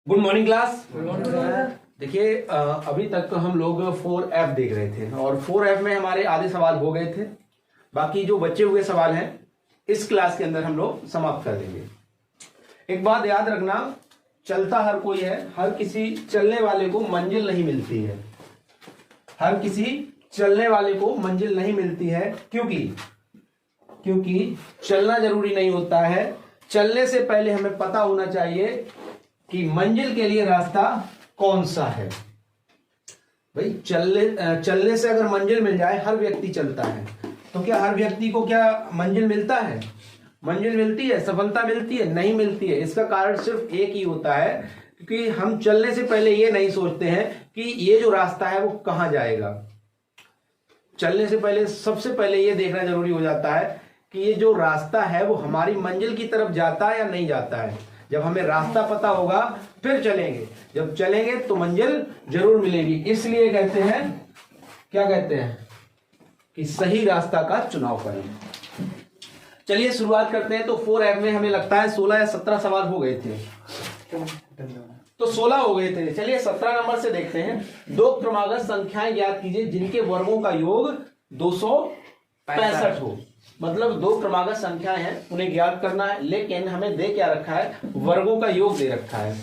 Good morning class. देखिए अभी तक तो हम लोग 4F देख रहे थे और 4F में हमारे आधे सवाल हो गए थे। बाकी जो बचे हुए सवाल हैं इस क्लास के अंदर हम लोग समाप्त कर देंगे। एक बात याद रखना, चलता हर कोई है, हर किसी चलने वाले को मंजिल नहीं मिलती है। हर किसी चलने वाले को मंजिल नहीं मिलती है क्योंकि चलना जरूरी नहीं होता है। चलने से पहले हमें पता होना चाहिए कि मंजिल के लिए रास्ता कौन सा है। भाई चलने से अगर मंजिल मिल जाए, हर व्यक्ति चलता है, तो क्या हर व्यक्ति को क्या मंजिल मिलता है? मंजिल मिलती है, सफलता मिलती है? नहीं मिलती है। इसका कारण सिर्फ एक ही होता है, क्योंकि हम चलने से पहले ये नहीं सोचते हैं कि ये जो रास्ता है वो कहां जाएगा। चलने से पहले सबसे पहले ये देखना जरूरी हो जाता है कि ये जो रास्ता है वो हमारी मंजिल की तरफ जाता है या नहीं जाता है। जब हमें रास्ता पता होगा फिर चलेंगे, जब चलेंगे तो मंजिल जरूर मिलेगी। इसलिए कहते हैं, क्या कहते हैं, कि सही रास्ता का चुनाव करें। चलिए शुरुआत करते हैं। तो 4F में हमें लगता है 16 या 17 सवाल हो गए थे, तो 16 हो गए थे। चलिए 17 नंबर से देखते हैं। दो क्रमागत संख्याएं ज्ञात कीजिए जिनके वर्गों का योग 265 हो। मतलब दो क्रमागत संख्याएं हैं, उन्हें ज्ञात करना है, लेकिन हमें दे क्या रखा है? वर्गों का योग दे रखा है।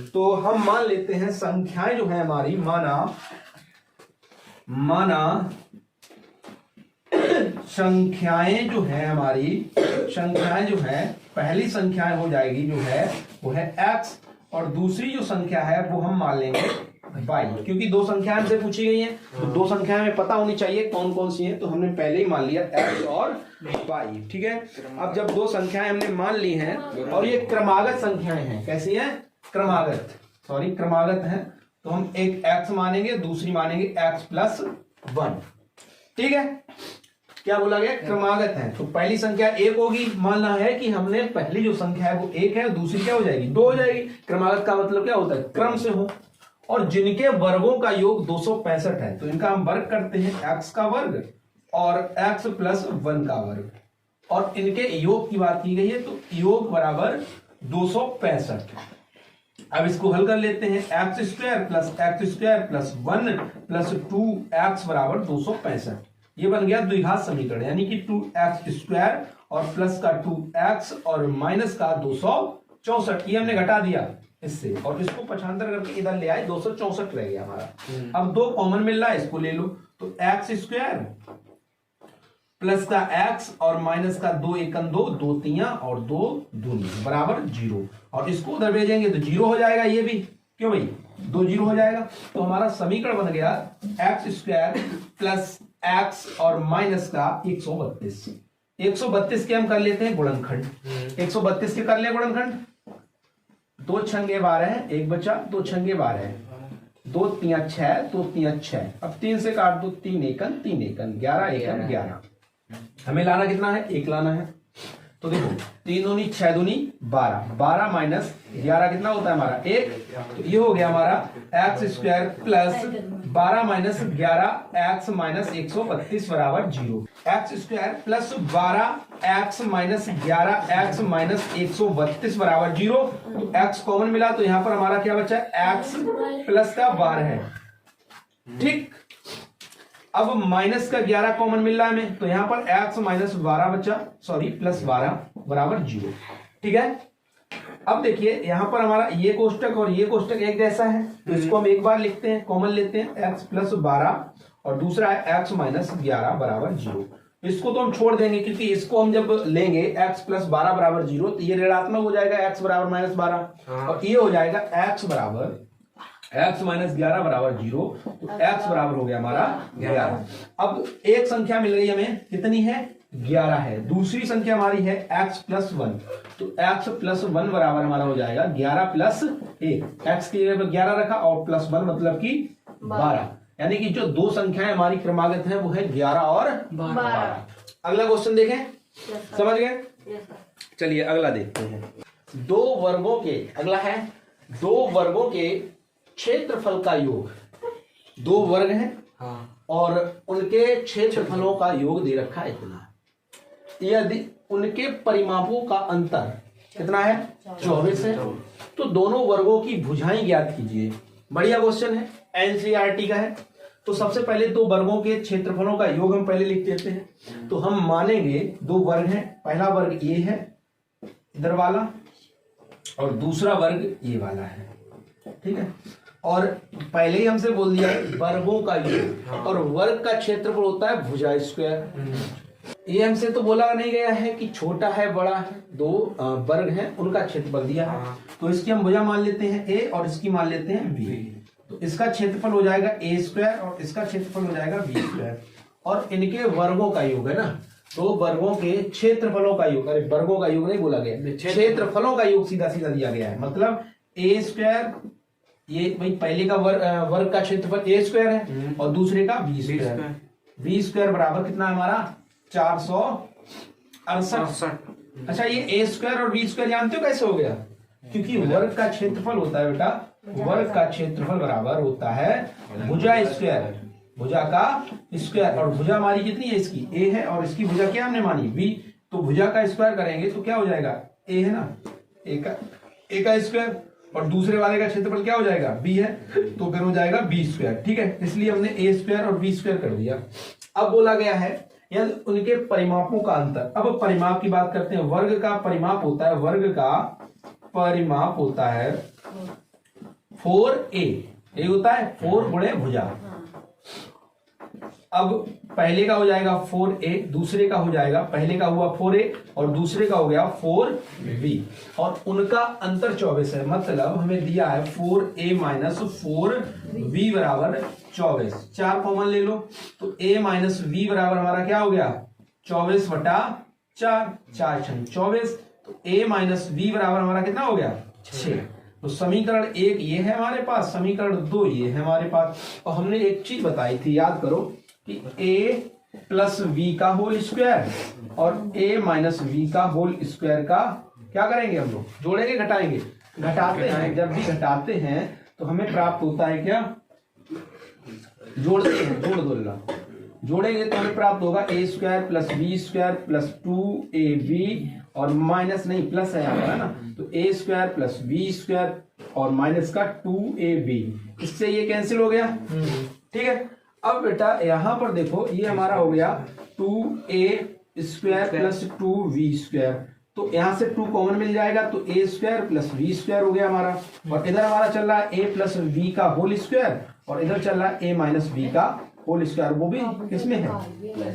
तो हम मान लेते हैं संख्याएं जो है हमारी, माना संख्याएं जो है हमारी, संख्याएं जो है, पहली संख्याएं हो जाएगी जो है वो है x, और दूसरी जो संख्या है वो हम मान लेंगे y, क्योंकि दो संख्याएं हमसे पूछी गई हैं तो दो संख्याएं हमें पता होनी चाहिए कौन कौन सी हैं, तो हमने पहले ही मान लिया x और y। ठीक है। अब जब दो संख्याएं हमने मान ली हैं और ये क्रमागत संख्याएं हैं, कैसी हैं? क्रमागत हैं, तो हम एक x मानेंगे, दूसरी मानेंगे x+1। ठीक है। क्या बोला गया? क्रमागत है। तो पहली संख्या 1 होगी, मानना है कि हमने पहली जो संख्या है वो 1 है, दूसरी क्या हो जाएगी? 2 हो जाएगी। क्रमागत का मतलब क्या होता है? क्रम से हो। और जिनके वर्गों का योग 265 है तो इनका हम वर्ग करते हैं, x का वर्ग और x+1 का वर्ग, और इनके योग की बात की गई है तो योग बराबर 265। अब इसको हल कर लेते हैं। x² + 1 + 2x बराबर 265। ये बन गया द्विघात समीकरण, यानी कि 2x² और प्लस का 2x और माइनस का 264। ये हमने घटा दिया इससे, और इसको पक्षांतर करके इधर ले आए, 264 रह गया हमारा। अब 2 कॉमन मिल रहा है, इसको ले लो, तो x² प्लस का x और माइनस का 2 एकम 2, 2 तियां और 2 दूनी बराबर 0, और इसको उधर भेजेंगे तो 0 हो जाएगा। ये भी क्यों भाई? 2 0 हो जाएगा। तो हमारा समीकरण बन गया x² प्लस x और माइनस का 132। 132 के हम कर लेते हैं गुणनखंड। 132 के कर ले गुणनखंड। 2 छंगे 12 है, 1 बचा, 2 छंगे 12 है, 2 तियां 6, 2 तियां 6। अब 3 से काट दो, 3 एकम 3 एकम 11 एकम 11। हमें लाना कितना है? 1 लाना है। तो देखो 3 दूनी 6 दूनी 12, 12 माइनस 11 कितना होता है हमारा? 1। तो ये हो गया हमारा x² plus 12 minus 11 x minus 132 बराबर 0। x² plus 12 x minus 11 x minus 132 बराबर 0। तो x कॉमन मिला तो यहां पर हमारा क्या बचा? x प्लस का 12 है। ठीक। अब माइनस का 11 कॉमन मिल रहा है हमें, तो यहां पर x माइनस 12 बचा, प्लस 12 बराबर 0। ठीक है। अब देखिए यहां पर हमारा ये कोष्टक और ये कोष्टक एक जैसा है, तो इसको हम एक बार लिखते हैं, कॉमन लेते हैं, x प्लस 12 और दूसरा है x माइनस 11 बराबर 0। इसको तो हम छोड़ देंगे, क्योंकि इसको हम जब लेंगे x प्लस 12 बराबर 0 तो ये ऋणात्मक हो जाएगा, x बराबर माइनस 12, और ये हो जाएगा x माइनस 11 बराबर 0। तो x बराबर हो गया हमारा 11। अब एक संख्या मिल रही है हमें, कितनी है? 11 है। दूसरी संख्या हमारी है x+1, तो x+1 बराबर हमारा हो जाएगा 11 + 1। x की जगह 11 रखा और +1 मतलब कि 12, यानी कि जो दो संख्याएं हमारी क्रमागत हैं वो है 11 और 12। अगला क्वेश्चन देखें, समझ गए? चलिए अगला देखते हैं। दो वर्गों के क्षेत्रफल का योग, 2 वर्ग हैं और उनके क्षेत्रफलों का योग दे रखा है इतना। यदि उनके परिमापों का अंतर कितना है? 24 है, तो दोनों वर्गों की भुजाएं ज्ञात कीजिए। बढ़िया क्वेश्चन है, एनसीईआरटी का है। तो सबसे पहले दो वर्गों के क्षेत्रफलों का योग हम पहले लिख देते हैं। तो हम मानेंगे दो वर्ग हैं, पहला वर्ग ये है इधर वाला और दूसरा वर्ग ये वाला है, ठीक है। और पहले ही हमसे बोल दिया है वर्गों का योग, और वर्ग का क्षेत्रफल होता है भुजा स्क्वायर। ये हमसे तो बोला नहीं गया है कि छोटा है बड़ा है, दो वर्ग हैं उनका क्षेत्रफल दिया है। तो इसकी हम भुजा मान लेते हैं ए और इसकी मान लेते हैं बी। तो इसका क्षेत्रफल हो जाएगा ए स्क्वायर और इसका क्षेत्रफल हो जाएगा बी स्क्वायर, और इनके वर्गों का योग है ना, दो वर्गों के क्षेत्रफलों का योग, अरे वर्गों का योग नहीं बोला गया, क्षेत्रफलों का योग सीधा सीधा दिया गया है। मतलब ए स्क्वायर, ये भाई पहले का वर्ग का क्षेत्रफल ए स्क्वायर है और दूसरे का बी स्क्वायर। बी स्क्वायर बराबर कितना है हमारा 468। अच्छा, ये ए स्क्वायर और बी स्क्वायर जानते हो कैसे हो गया? क्योंकि वर्ग का क्षेत्रफल होता है बेटा, वर्ग का क्षेत्रफल बराबर होता है भुजा स्क्वायर, भुजा का स्क्वायर। और भुजा हमारी कितनी है? इसकी ए है और इसकी भुजा क्या हमने मानी? बी। तो भुजा का स्क्वायर करेंगे तो क्या हो जाएगा? ए है ना, ए का स्क्वायर, और दूसरे वाले का क्षेत्रफल क्या हो जाएगा? बी है, तो फिर हो जाएगा बी स्क्वायर, ठीक है। इसलिए हमने ए स्क्वायर और बी स्क्वायर कर दिया। अब बोला गया है या उनके परिमापों का अंतर। अब परिमाप की बात करते हैं। वर्ग का परिमाप होता है, वर्ग का परिमाप होता है 4a, ये होता है 4 गुणे भुजा। अब पहले का हो जाएगा 4a, दूसरे का हो जाएगा, पहले का हुआ 4a और दूसरे का हो गया 4b, और उनका अंतर 24 है। मतलब हमें दिया है 4a माइनस 4b बराबर 24। 4 कॉमन ले लो तो a माइनस b बराबर हमारा क्या हो गया? 24 बटा 4, 4 छंग 24। तो a माइनस b बराबर हमारा कितना हो गया? 6। तो समीकरण 1 ये है हमारे पास, समीकरण 2 ये है हमारे पास। और हमने एक चीज बताई थी, याद करो कि a प्लस बी का होल स्क्वायर और a माइनस बी का होल स्क्वायर का क्या करेंगे हम लोग? जोड़ेंगे, घटाएंगे? घटाते हैं। जब भी घटाते हैं तो हमें प्राप्त होता है क्या? जोड़ते हैं, जोड़ दो, जोड़ेंगे तो हमें प्राप्त होगा A square plus B square plus 2ab, और माइनस नहीं प्लस है यहाँ पर, है ना। तो ए स्क्वायर प्लस बी स्क्वायर और माइनस का 2ab, इससे ये कैंसिल हो गया, ठीक है। अब बेटा यहाँ पर देखो, ये हमारा हो गया 2a square plus 2v square. तो यहाँ से 2 कॉमन मिल जाएगा तो ए स्क्वायर प्लस बी स्क्वायर हो गया हमारा। और इधर हमारा चल रहा है ए प्लस बी का होल स्क्वायर, और इधर चल रहा है ए माइनस बी का होल स्क्वायर, वो भी किसमें है?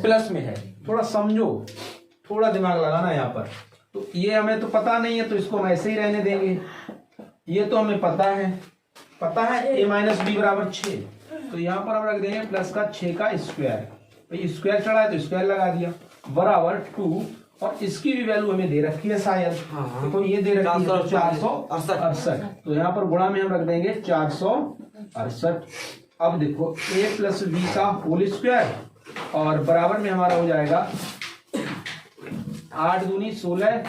प्लस में है। थोड़ा समझो, थोड़ा दिमाग लगाना यहाँ पर। तो ये हमें तो पता नहीं है तो इसको हम ऐसे ही रहने देंगे। ये तो हमें पता है ए माइनस बी बराबर 6, तो यहाँ पर हम रख देंगे प्लस का 6 का स्क्वायर। भाई स्क्वायर चढ़ा है तो स्क्वायर लगा दिया, बराबर 2, और इसकी भी वैल्यू हमें दे रखी है शायद, देखो ये दे रखी है 468। तो यहाँ पर गुणा में हम रख देंगे 468। अब देखो a प्लस बी का होल स्क्वायर और बराबर में हमारा हो जाएगा 8 दूनी 16,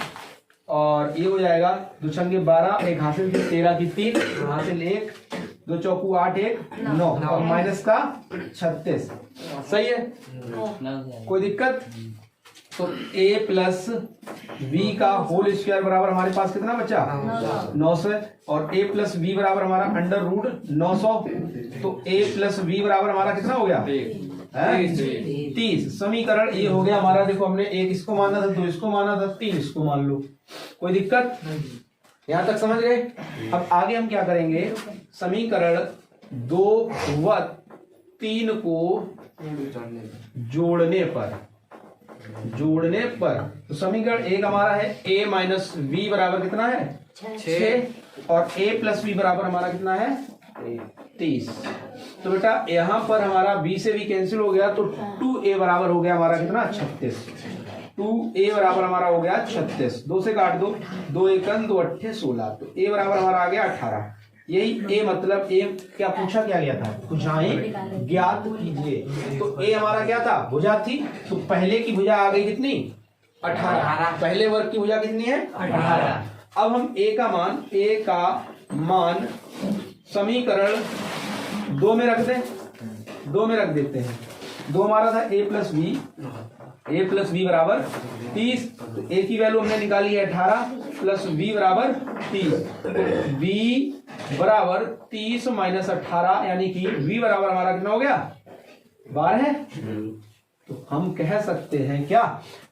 और ये हो जाएगा 2 छंगे 12, एक हासिल की 13 की 3, हासिल 1, 2 चौकू 8, 1 9, और माइनस का 36। सही है, कोई दिक्कत? तो a प्लस बी का होल स्क्वायर बराबर हमारे पास कितना बचा? 900, और a प्लस बी बराबर हमारा अंडर रूट 900। तो a प्लस बी बराबर हमारा कितना हो गया? 30। समीकरण ये हो गया हमारा। देखो हमने एक इसको माना था, 2 इसको माना था, 3 इसको मान लो, कोई दिक्कत? यहां तक समझ गए? अब आगे हम क्या करेंगे? समीकरण 2 व 3 को जोड़ने पर तो समीकरण 1 हमारा है a माइनस बी बराबर कितना है? 6, और a प्लस बी बराबर हमारा कितना है? 30। तो बेटा यहाँ पर हमारा b से b कैंसिल हो गया, तो 2a बराबर हो गया हमारा कितना? 36। 2a बराबर हमारा हो गया 36। 2 से काट दो, 2 एकन 2 अट्ठे 16, तो a बराबर हमारा आ गया 18। यही a मतलब a क्या पूछा क्या गया था? भुजाएं ज्ञात कीजिए। तो a हमारा क्या था? भुजा थी। तो पहले की भुजा आ गई कितनी? 18। पहले वर्ग की भुजा कितनी है? 18। अब हम a का मान समीकरण 2 में रख दें, 2 में रख देते हैं। 2 हमारा था a plus B, a plus B बराबर 30। तो a की वैल्यू हमने निकाली है 18 प्लस b बराबर 30। तो b बराबर 30 माइनस 18 यानी कि b बराबर हमारा कितना हो गया 12 है। तो हम कह सकते हैं क्या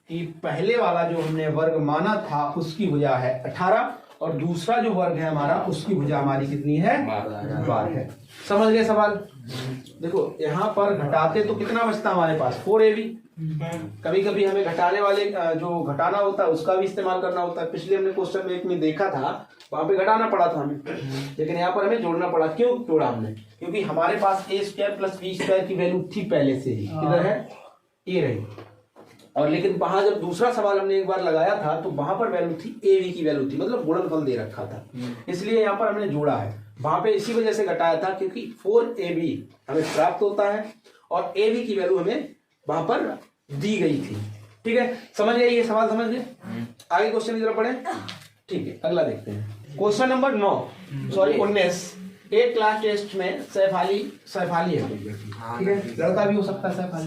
कि पहले वाला जो हमने वर्ग माना था उसकी भुजा है 18 और दूसरा जो वर्ग है हमारा उसकी भुजा हमारी कितनी है 12 है। समझ गए सवाल। देखो यहाँ पर घटाते तो कितना बचता हमारे पास 4ab। कभी कभी हमें घटाने वाले जो घटाना होता है उसका भी इस्तेमाल करना होता है। पिछले हमने क्वेश्चन में एक में देखा था वहां पे घटाना पड़ा था हमें, लेकिन यहाँ पर हमें जोड़ना पड़ा। क्यों जोड़ा हमने? क्योंकि हमारे पास a square plus B square की वैल्यू थी पहले से ही, किधर है a रही। और लेकिन वहां जब दूसरा सवाल हमने एक बार लगाया था तो वहां पर वैल्यू थी ab की वैल्यू थी, मतलब गुणनफल दे रखा था, इसलिए यहाँ पर हमने जोड़ा है। वहां पे इसी वजह से घटाया था क्योंकि 4ab हमें प्राप्त होता है और ab की वैल्यू हमें वहां पर दी गई थी। ठीक है, समझ गए ये सवाल? समझ गए? आगे क्वेश्चन की तरफ पढ़े। ठीक है, अगला देखते हैं। क्वेश्चन नंबर 19 एक क्लास टेस्ट में सैफाली है, ठीक है, लड़का भी हो सकता है सैफाली,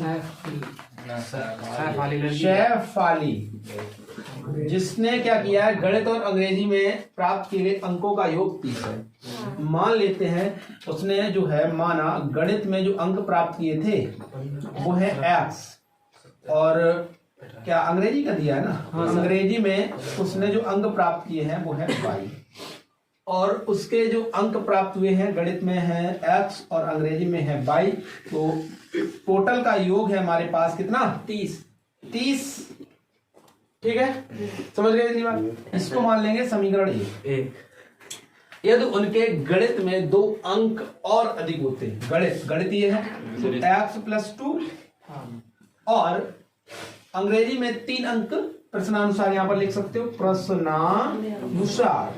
जिसने क्या किया है गणित और अंग्रेजी में प्राप्त किए गए अंकों का योग 30 है। मान लेते हैं उसने जो है माना गणित में जो अंक प्राप्त किए थे वो है x और क्या अंग्रेजी का दिया है ना, अंग्रेजी में उसने जो अंक प्राप्त किए हैं वो है y और उसके जो अंक प्राप्त हुए हैं गणित में है x और अंग्रेजी में है y। तो टोटल का योग है हमारे पास कितना 30। ठीक है, समझ गए इतनी बात? इसको मान लेंगे समीकरण ए। यदि उनके गणित में 2 अंक और अधिक होते हैं, गणित ये है तो x प्लस 2 और अंग्रेजी में 3 अंक प्रश्नानुसार यहां पर लिख सकते हो प्रश्नानुसार।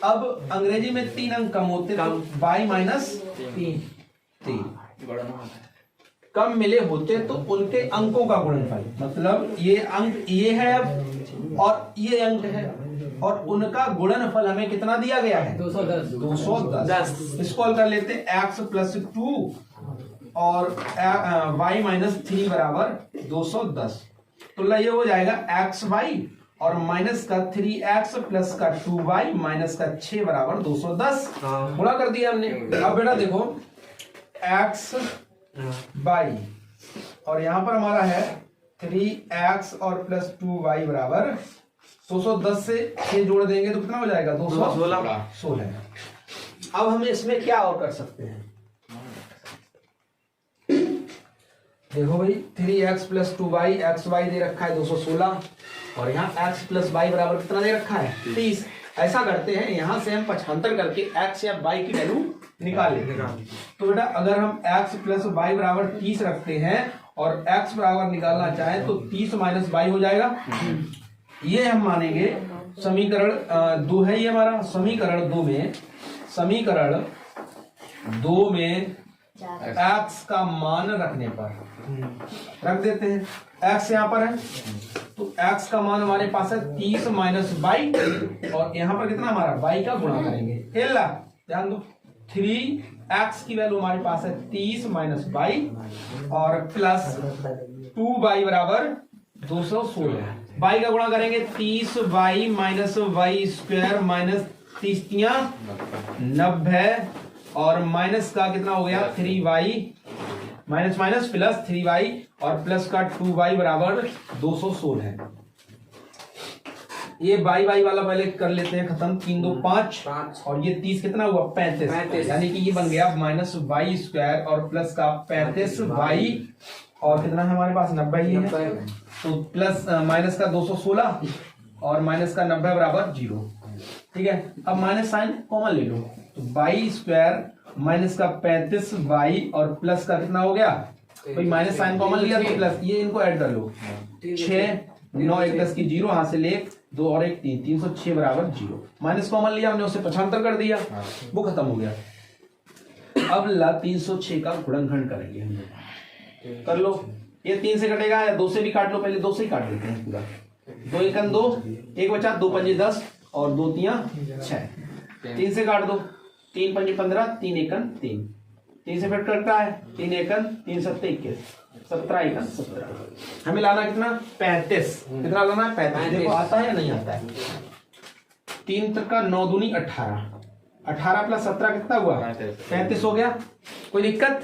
अब अंग्रेजी में 3 अंक कम होते तो y माइनस 3 कम मिले होते तो उनके अंकों का गुणनफल, मतलब ये अंक ये है और ये अंक है और उनका गुणनफल हमें कितना दिया गया है 210। इसको हल कर लेते हैं x प्लस 2 और y माइनस 3 बराबर 210। तो ये हो जाएगा xy और माइनस का 3x प्लस का 2y माइनस का 6 बराबर 210 गुणा कर दिया हमने। अब बेटा देखो x y और यहां पर हमारा है 3x और प्लस 2y बराबर 210 से 6 जोड़ देंगे तो कितना हो जाएगा 216। अब हम इसमें क्या और कर सकते हैं? देखो भाई 3x प्लस 2y xy दे रखा है 216 और यहाँ x प्लस y बराबर कितना दे रखा है 30। ऐसा करते हैं यहां से हम 75 करके x या y की वैल्यू निकाल लेते हैं। तो बेटा अगर हम x प्लस y बराबर 30 रखते हैं और x बराबर निकालना चाहें तो 30 माइनस y हो जाएगा। ये हम मानेंगे समीकरण 2 है ये हमारा। समीकरण 2 में x का मान रखने पर रख देते हैं, x यहाँ पर है तो x का मान हमारे पास है 30 माइनस y और यहाँ पर कितना हमारा y का गुणा करेंगे। ध्यान दो 3x की वैल्यू हमारे पास है 30 माइनस y और प्लस 2y बराबर 216। y का गुणा करेंगे 30y minus y square minus 30 90 और माइनस का कितना हो गया 3y minus minus plus 3y और प्लस का 2y बराबर 216। ये y वाला पहले कर लेते हैं खत्म। 3 2 5 और ये 30 कितना हुआ 35 यानी कि ये बन गया माइनस y स्क्वायर और प्लस का 35y और कितना है हमारे पास 90 ही है तो प्लस माइनस का 216 और माइनस का 90 बराबर 0। ठीक है, अब माइनस साइन कॉमन ले लो तो y स्क्वायर माइनस का 35y और प्लस का कितना हो गया भाई माइनस साइन कॉमन लिया तो प्लस, ये इनको ऐड कर लो 6 9 1 10 की 0 हाथ से ले 2 और 1 3 306 बराबर 0। माइनस कॉमन लिया हमने उसे 75 कर दिया, वो खत्म हो गया। अब ला 306 का गुणनखंड करेंगे हम, कर लो। ये 3 से कटेगा या 2 से भी काट लो, पहले 2 से ही काट देते हैं पूरा। 2 एकन 2 1 बचा 2 पंजे 10 और 2 तियां 6। 3 से काट दो 3 पंजे 15 3 एकन 3 से फिर कटता है 3 एकन 3 सत्ते 21 17 हमें लाना कितना 35, कितना लाना है 35। देखो आता है या नहीं आता है। 3 का 9 दूनी 18, 18 प्लस 17 कितना हुआ 35 हो गया। कोई दिक्कत?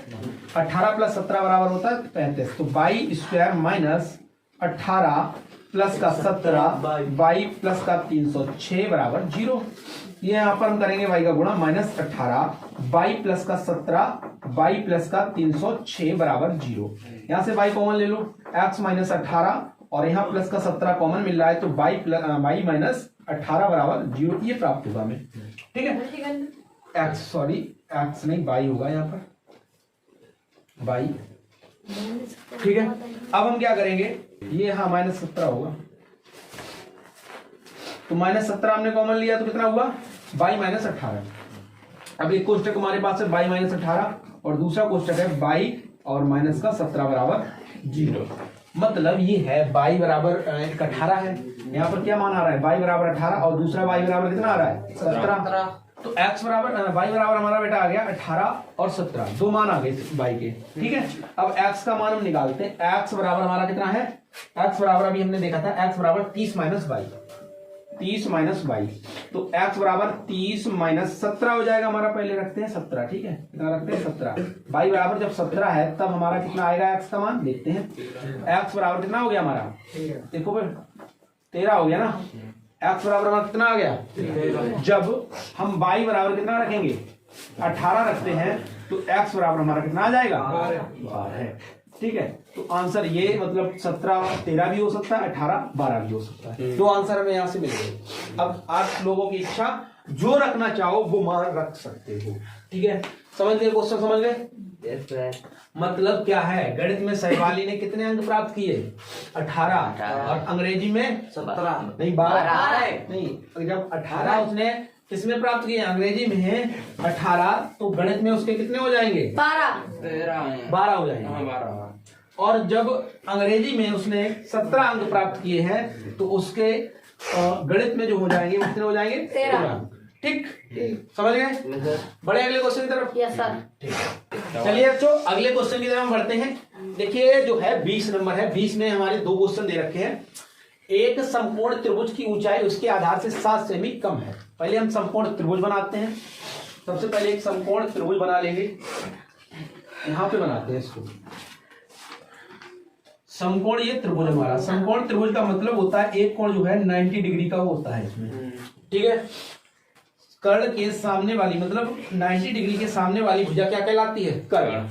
18 प्लस 17 बराबर होता है 35। तो बाई स्क्वायर माइनस 18 प्लस का 17 बाई प्लस का 306 बराबर 0। ये यहाँ पर हम करेंगे y का गुणा माइनस 18 बाई प्लस का 17 बाई प्लस का 306 बराबर 0। यहाँ से y कॉमन ले लो, x माइनस 18 और यहाँ प्लस का 17 कॉमन मिल रहा है, तो y माइनस 18 बराबर 0 ये प्राप्त होगा हमें। ठीक है, x नहीं y होगा यहाँ पर y। ठीक है, अब हम क्या करेंगे, ये हाँ माइनस 17 होगा, तो माइनस 17 हमने कॉमन लिया तो कितना हुआ बाई माइनस 18। अब एक कोष्टक हमारे पास है बाई माइनस 18 और दूसरा कोष्टक है बाई और माइनस का 17 बराबर 0। मतलब ये है बाई बराबर 18 है, यहाँ पर क्या मान आ रहा है बाई बराबर 18 और दूसरा बाई बराबर कितना आ रहा है 17। तो x बराबर बाई बराबर हमारा बेटा आ गया 18 और 17, दो मान आ गए बाई के। ठीक है, अब x का मान हम निकालते हैं। x बराबर हमारा कितना है, x बराबर अभी हमने देखा था x बराबर 30 माइनस बाई, 30 माइनस 22, तो x बराबर 30 माइनस 17 हो जाएगा हमारा। पहले रखते हैं 17, ठीक है, कितना रखते हैं 17। y बराबर जब 17 है तब हमारा कितना आएगा x का मान, देखते हैं। x बराबर कितना हो गया हमारा, देखो फिर 13 हो गया ना। x बराबर हमारा कितना आ गया, जब हम y बराबर कितना रखेंगे 18 रखते हैं तो x बराबर हमारा कितना आ जाएगा 12। ठीक है, तो आंसर ये मतलब 17 13 भी हो सकता है, 18 12 भी हो सकता है। दो आंसर हमें यहाँ से मिल गए। अब आप लोगों की इच्छा, जो रखना चाहो वो मान रख सकते हो। ठीक है, समझ गए क्वेश्चन, समझ गए? मतलब क्या है, गणित में सहवाली ने कितने अंक प्राप्त किए 18 और अंग्रेजी में 17 नहीं 12 नहीं, जब 18 उसने किसमें प्राप्त किए अंग्रेजी में 18, तो गणित में उसके कितने हो जाएंगे 12 हो जाएंगे। और जब अंग्रेजी में उसने 17 अंक प्राप्त किए हैं तो उसके गणित में जो हो जाएंगे वो कितने हो जाएंगे 13। ठीक, समझ गए? बढ़े अगले क्वेश्चन की तरफ। Yes sir. ठीक, चलिए बच्चों अगले क्वेश्चन की तरफ हम बढ़ते हैं। देखिए जो है 20 नंबर है, 20 में हमारे दो क्वेश्चन दे रखे हैं। एक समकोण त्रिभुज की ऊंचाई उसके आधार से 7 सेमी कम है। पहले हम समकोण त्रिभुज बनाते हैं। सबसे पहले एक समकोण त्रिभुज बना लेंगे, यहां पे बनाते हैं इसको। समकोण ये त्रिभुज हमारा, समकोण त्रिभुज का मतलब होता है एक कोण जो है 90 डिग्री का होता है इसमें। ठीक है, कर्ण के सामने वाली मतलब 90 डिग्री के सामने वाली भुजा क्या कहलाती है, कर्ण,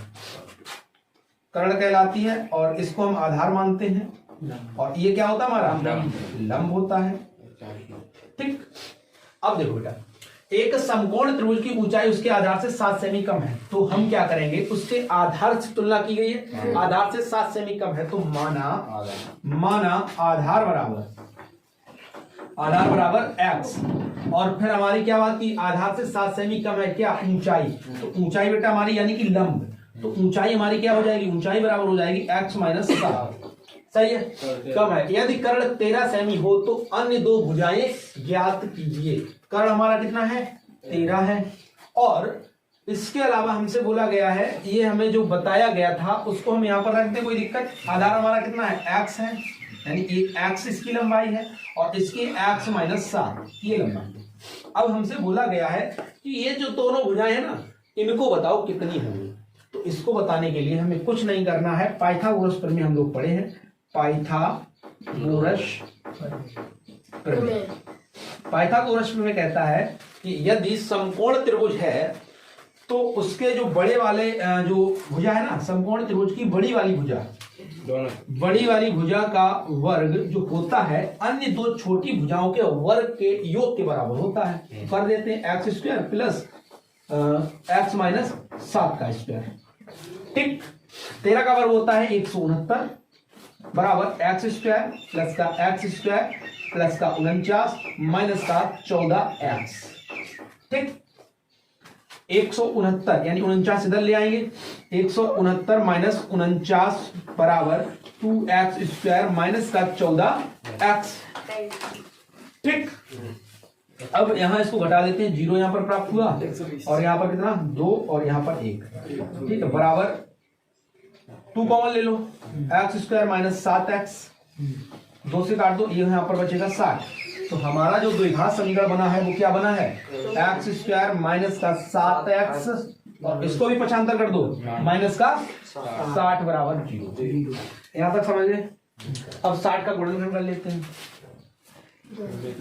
कर्ण कहलाती है। और इसको हम आधार मानते हैं, और ये क्या होता है हमारा लंब होता है। ठीक, अब देखो बेटा, एक समकोण त्रिभुज की ऊंचाई उसके आधार से 7 सेमी कम है, तो हम क्या करेंगे, उसके आधार से तुलना की गई है, आधार से 7 सेमी कम है, तो माना आधार बराबर x। और फिर हमारी क्या बात की, आधार से 7 सेमी कम है क्या, ऊंचाई। तो ऊंचाई बेटा हमारी यानी कि लंब, तो ऊंचाई हमारी क्या हो जाएगी, ऊंचाई बराबर हो जाएगी x माइनस 7। सही है, कम है। यदि कर्ण 13 सेमी हो तो अन्य दो भुजाएं ज्ञात कीजिए। कर्ण हमारा कितना है 13 है, और इसके अलावा हमसे बोला गया है, ये हमें जो बताया गया था उसको हम यहाँ पर रखते हैं, कोई दिक्कत। आधार हमारा कितना है x है, यानी कि x इसकी लंबाई है और इसकी x माइनस 7 ये लंबाई। अब हमसे बोला गया है कि ये जो दोनों भुजाएं हैं ना, इनको बताओ कितनी होंगी। तो इसको बताने के लिए हमें कुछ नहीं करना है, पाइथागोरस प्रमेय हम लोग पढ़े हैं। पाइथागोरस प्रमेय कहता है कि यदि समकोण त्रिभुज है तो उसके जो बड़े वाले जो भुजा है ना, समकोण त्रिभुज की बड़ी वाली भुजा का वर्ग जो होता है अन्य दो छोटी भुजाओं के वर्ग के योग के बराबर होता है। कर देते हैं x square plus x minus 7 का स्क्वायर। ठीक, 13 का वर्ग होता है 169 बराबर एक्स स्क्वायर प्लस का एक्स स्क्वायर प्लस का 49 माइनस का 14x। ठीक, 169 यानी 49 इधर ले आएंगे, 169 माइनस 49 बराबर 2x स्क्वायर माइनस का 14x। ठीक, अब यहां इसको घटा देते हैं, 0 यहां पर प्राप्त हुआ और यहां पर कितना 2 और यहां पर 1। ठीक है, बराबर 2 कॉमन ले लो, एक्स स्क्वायर माइनस 7x, 2 से काट दो, ये यहाँ पर बचेगा 60। तो हमारा जो द्विघात समीकरण बना है वो क्या बना है, एक्स स्क्वायर माइनस का 7x और इसको भी पक्षांतर कर दो, माइनस का 60 बराबर 0। यहां तक समझ गए। अब 60 का गुणनखंड कर लेते हैं,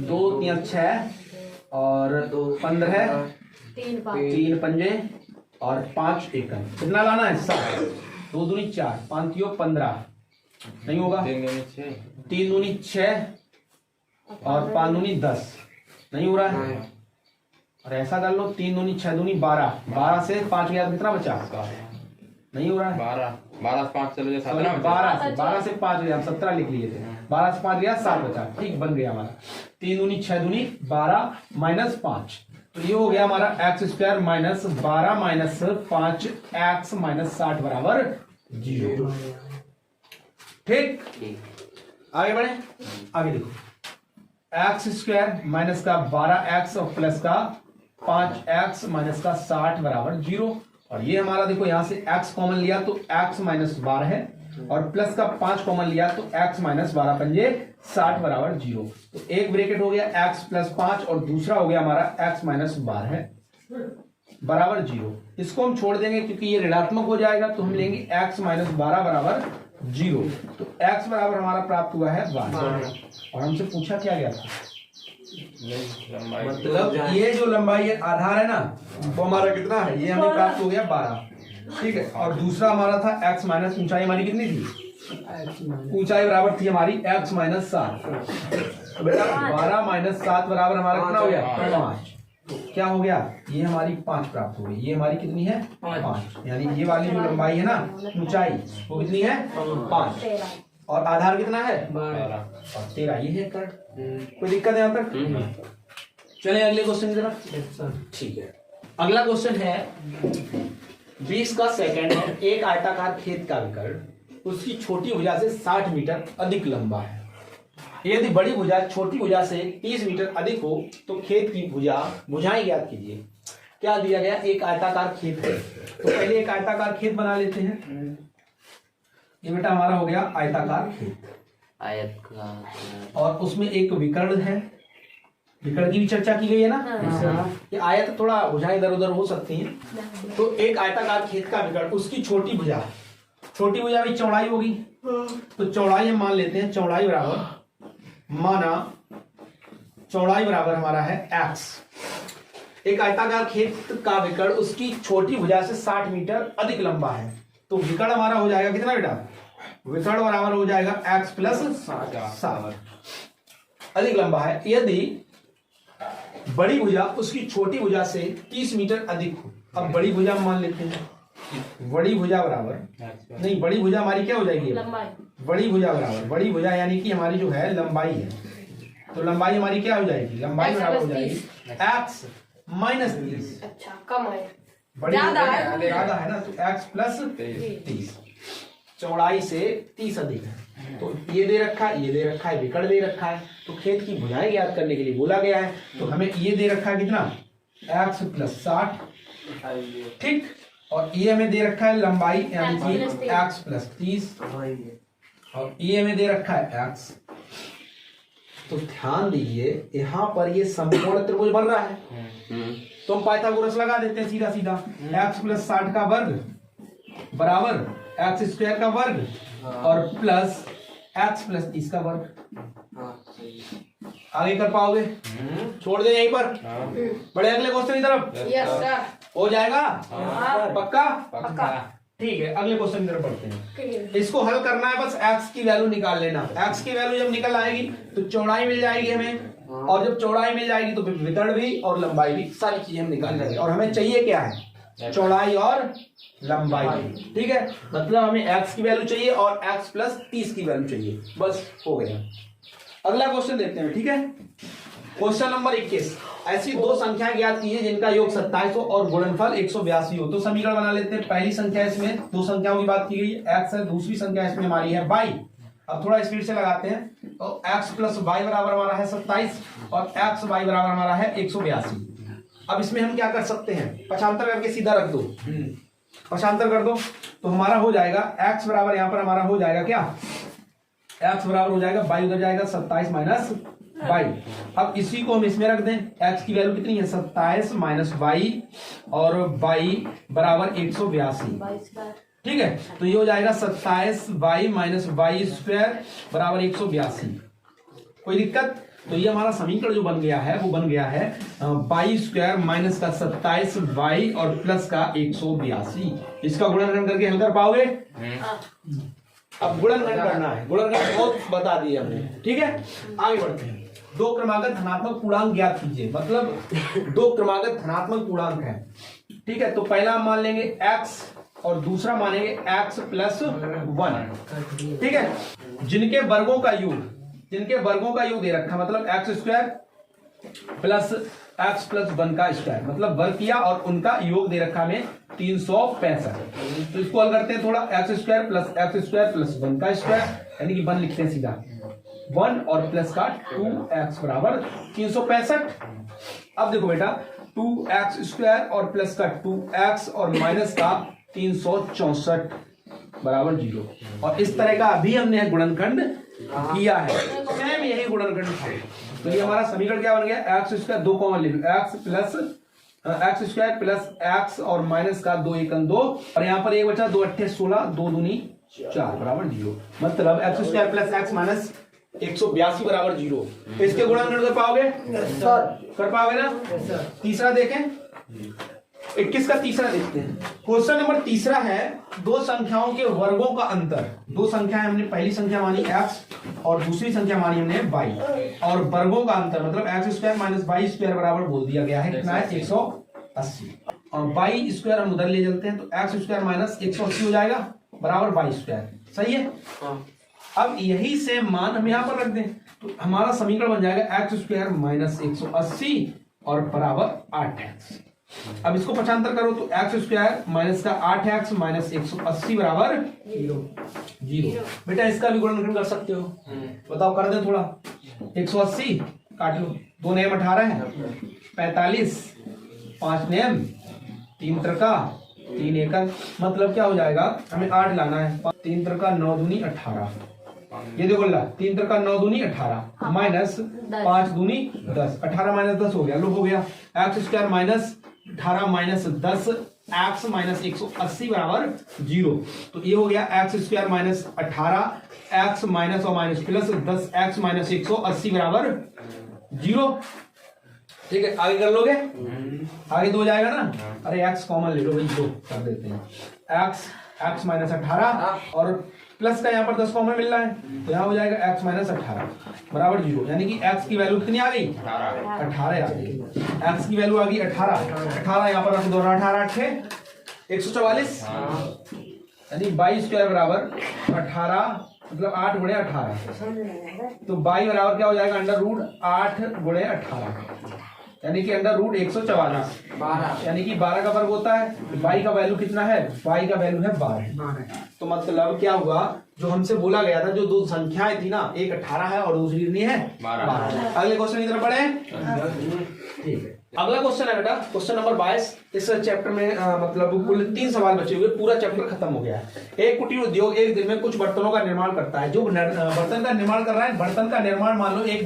2 3 6 और 15, 3 पंजे और 5 एकम, कितना लाना है 60, 2 दूनी 4, 5 तियो 15, नहीं होगा, 3 दूनी 6 और 5 दूनी 10, नहीं हो रहा है। और ऐसा कर लो, 3 दूनी 6 दूनी 12, 12 से 5 गया कितना बचा, नहीं हो रहा है, 12 से 5 चले 17, 12 से 5 गया, हम 17 लिख लिए थे, 12 से 5 गया 7 बचा, ठीक बन गया हमारा। 3 दूनी 6 दूनी 12 माइनस 5, तो ये हो गया हमारा x square minus 12 minus 5 x minus 60 बराबर 0। ठीक, आगे बढ़े, आगे देखो, एक्स स्क्वायर माइनस का 12x और प्लस का 5x माइनस का 60 बराबर 0। और ये हमारा देखो यहां से x कॉमन लिया तो x माइनस 12 है और प्लस का 5 कॉमन लिया तो x माइनस 12 पंजे 60 बराबर 0। तो एक ब्रैकेट हो गया x प्लस 5 और दूसरा हो गया हमारा x माइनस 12 है बराबर 0। इसको हम छोड़ देंगे क्योंकि ये ऋणात्मक हो जाएगा, तो हम लेंगे x माइनस 12 बराबर 0। तो x बराबर हमारा प्राप्त हुआ है 12। और हमसे पूछा क्या गया था, मतलब ये जो लंबाई है आधार है ना, वो हमारा कितना है, ये हमें प्राप्त हो गया 12। ठीक है, और दूसरा हमारा था x माइनस, ऊंचाई हमारी कितनी थी, ऊंचाई बराबर थी हमारी x माइनस 7। तो बेटा 12 माइनस 7 बराबर हमारा कितना हो गया 5। तो क्या हो गया, ये हमारी 5 प्राप्त हो गई। ये हमारी कितनी है 5, यानी ये वाली जो लंबाई है ना ऊंचाई वो कितनी है 5 और आधार कितना है 12 और 13, ये है कर। कोई दिक्कत है यहाँ तक। चले अगले क्वेश्चन की तरफ। ठीक है, अगला क्वेश्चन है 20 का सेकंड है, एक आयताकार खेत का विकर्ण उसकी छोटी भुजा से 60 मीटर अधिक लंबा है। यदि बड़ी भुजा छोटी भुजा से 30 मीटर अधिक हो तो खेत की भुजाएं ज्ञात कीजिए। क्या दिया गया, एक आयताकार खेत है, तो पहले एक आयताकार खेत बना लेते हैं। ये बेटा हमारा हो गया आयताकार खेत, आयत और उसमें एक विकर्ण है, विकर्ण की भी चर्चा की गई है ना। ये आयत थोड़ा भुजाएं इधर उधर हो सकती हैं। तो एक आयताकार खेत का विकर्ण, उसकी छोटी भुजा भी चौड़ाई होगी, तो चौड़ाई हम मान लेते हैं, चौड़ाई बराबर माना चौड़ाई बराबर हमारा है x। एक आयताकार खेत का विकर्ण उसकी छोटी भुजा से 60 मीटर अधिक लंबा है, तो विकर्ण हमारा हो जाएगा कितना बेटा, विकर्ण बराबर हो जाएगा x प्लस 7 अधिक लंबा है। यदि बड़ी भुजा उसकी छोटी भुजा से 30 मीटर अधिक हो, अब बड़ी भुजा मान लेते हैं, बड़ी भुजा बराबर नहीं, बड़ी भुजा हमारी क्या हो जाएगी, बड़ी भुजा बराबर, बड़ी भुजा यानी कि हमारी जो है लंबाई है, तो लंबाई हमारी क्या हो जाएगी, लंबाई बराबर हो जाएगी x माइनस 30। अच्छा कम है, बड़ी ज्यादा है ना, तो x प्लस 30, चौड़ाई से 30 अधिक है। तो ये दे रखा है, ये दे रखा है, विकर्ण दे रखा है, तो खेत की भुजाएं ज्ञात करने के लिए बोला गया है। तो हमें ये दे रखा है कितना, x प्लस 60, ठीक, और ये हमें दे रखा है लंबाई यानी कि x प्लस 30 और ये हमें दे रखा है x। तो ध्यान दीजिए यहाँ पर ये संपूर्ण त्रिभुज बन रहा है, तो हम पाइथागोरस लगा देते हैं सीधा सीधा। x प्लस 60 का वर्ग बराबर एक्स स्क्वायर का वर्ग और प्लस x प्लस 30 का वर्ग। आगे कर पाओगे, छोड़ दे यहीं पर, बड़े अगले क्वेश्चन की तरफ। यस सर, हो जाएगा पक्का। ठीक है, अगले क्वेश्चन की तरफ बढ़ते हैं। इसको हल करना है, बस x की वैल्यू निकाल लेना। x की वैल्यू जब निकल आएगी तो चौड़ाई मिल जाएगी हमें, और जब चौड़ाई मिल जाएगी तो विकर्ण भी और लंबाई भी, सारी चीजें हम निकाल लेंगे। और हमें चाहिए क्या है, चौड़ाई और लंबाई। ठीक है, मतलब हमें x की वैल्यू चाहिए और x प्लस 30 की वैल्यू चाहिए, बस हो गया। अगला क्वेश्चन देखते हैं। ठीक है, क्वेश्चन नंबर 21, ऐसी दो संख्याएं ज्ञात कीजिए जिनका योग 27 हो और गुणनफल 182 हो। तो समीकरण बना लेते हैं। पहली संख्या, इसमें दो संख्याओं की बात की गई है, x है, दूसरी संख्या इसमें हमारी है y। अब थोड़ा स्पीड से लगाते हैं, तो x प्लस y बराबर हमारा है 27 और x y बराबर हमारा है 182। अब इसमें हम क्या कर सकते हैं, पक्षांतर करके सीधा रख दो, पक्षांतर कर दो तो हमारा हो जाएगा x बराबर, यहां पर हमारा हो जाएगा क्या, x बराबर हो जाएगा y, उधर जाएगा 27 माइनस y। अब इसी को हम इसमें रख दें, x की वैल्यू कितनी है 27 माइनस y और y बराबर 182। ठीक है, तो ये हो जाएगा 27y माइनस वाई स्क्वायर बराबर 182। कोई दिक्कत? तो ये हमारा समीकरण जो बन गया है वो बन गया है वाई स्क्वायर माइनस का 27y और प्लस का 182। इसका गुणनखंड करके हल कर पाओगे? अब गुणनखंड करना है, गुणनखंड बहुत बता दिए हमने। ठीक है, आगे बढ़ते हैं। दो क्रमागत धनात्मक पूर्णांक ज्ञात कीजिए, मतलब दो क्रमागत धनात्मक पूर्णांक है। ठीक है, तो पहला हम मान लेंगे x और दूसरा मानेंगे x प्लस 1। ठीक है, जिनके वर्गों का योग, जिनके वर्गों का योग दे रखा, मतलब X square plus x plus 1 का स्क्वायर, मतलब वर्ग किया और उनका योग दे रखा में 365। तो इसको हल करते हैं थोड़ा, एक्स स्क्वायर प्लस 1 का स्क्वायर, यानी कि 1 लिखते हैं सीधा, 1 और प्लस का 2x बराबर 365। अब देखो बेटा, 2x स्क्वायर और प्लस का 2x और माइनस का 364 बराबर 0। और इस तरह का अभी हमने गुणनखंड किया है, सेम यही गुणनखंड है। तो ये हमारा समीकरण क्या बन गया, एक्स स्क्वायर, 2 कॉमन ले लो, एक्स स्क्वायर प्लस एक्स और माइनस का 2 1 2, और यहाँ पर एक बचा 2 8 16, 2 दूनी 4 बराबर 0। मतलब X square plus x minus 182 बराबर 0। तो इसके गुणनखंड कर पाओगे? कर पाओगे ना? तीसरा देखें, 21 का तीसरा देखते हैं। क्वेश्चन नंबर तीसरा है, दो संख्याओं के वर्गों का अंतर। दो संख्याएं, हमने पहली संख्या मानी x और दूसरी संख्या मानी हमने y, और वर्गों का अंतर मतलब X square minus Y square बराबर बोल दिया गया है कितना है 180, और वाई स्क्वायर हम उधर ले चलते हैं तो एक्स स्क्वायर माइनस 180 हो जाएगा बराबर वाई स्क्वायर। सही है। अब यही सेम मान हम यहाँ पर रख दें तो हमारा समीकरण बन जाएगा एक्स स्क्वायर माइनस 180 और बराबर 8x। अब इसको पक्षांतर करो तो एक्स स्क्वायर माइनस का 8x माइनस 180 बराबर 0। बेटा इसका भी गुणनखंड कर सकते हो, बताओ, कर दे थोड़ा। 180 काट लो, 2 नेम 18 है, 45, 5 नेम 3 त्रिका 3 एकक, मतलब क्या हो जाएगा, हमें 8 लाना है, 3 त्रिका 9 दूनी 18, ये देखो ला, 3 त्रिका 9 दूनी 18 माइनस 5 दूनी 10, 18 माइनस 10 हो गया, लो हो गया x square minus 18 minus 10 x minus 180 बराबर 0। तो ये हो गया x square minus 18 x minus और माइनस प्लस 10 एक्स माइनस 180 बराबर 0। ठीक है, आगे कर लोगे? आगे 2 जाएगा ना, अरे एक्स कॉमन ले लो भाई, 2 कर देते हैं। एक्स माइनस 18 और प्लस का यहाँ पर 10 कॉमन मिल रहा है तो यहाँ हो जाएगा x माइनस 18 बराबर 0, यानी कि x की वैल्यू कितनी आ गई, 18 आ गई। x की वैल्यू आ गई 18 यहाँ पर रख दो, 18 8 144, यानी 22 स्क्वायर बराबर 18, मतलब 8 गुणे 18, तो 22 बराबर क्या हो जाएगा, अंडर रूट 8 गुणे 18, यानी कि अंडर रूट 144, यानी कि 12 का वर्ग होता है। y का वैल्यू कितना है, y का वैल्यू है 12। तो मतलब क्या हुआ, जो हमसे बोला गया था, जो दो संख्याएं थी ना, एक 18 है और दूसरी कितनी है 12। अगले क्वेश्चन की तरफ बढ़े। ठीक है, अगला क्वेश्चन है बेटा क्वेश्चन नंबर 22। इस चैप्टर में मतलब कुल 3 सवाल बचे हुए, पूरा चैप्टर खत्म हो गया है। एक कुटीर उद्योग एक दिन में कुछ बर्तनों का निर्माण करता है। जो बर्तन का निर्माण कर रहा है, बर्तन का निर्माण मान लो एक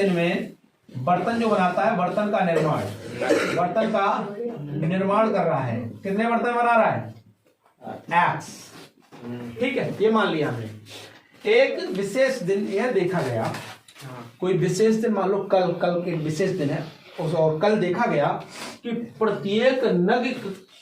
दिन में बर्तन जो बनाता है, बर्तन का निर्माण कर रहा है। कितने बर्तन बना रहा है, एक्स। ठीक है, ये मान लिया हमने। एक विशेष दिन यह देखा गया, कोई विशेष दिन मान लो कल के विशेष दिन है, और कल देखा गया कि प्रत्येक नग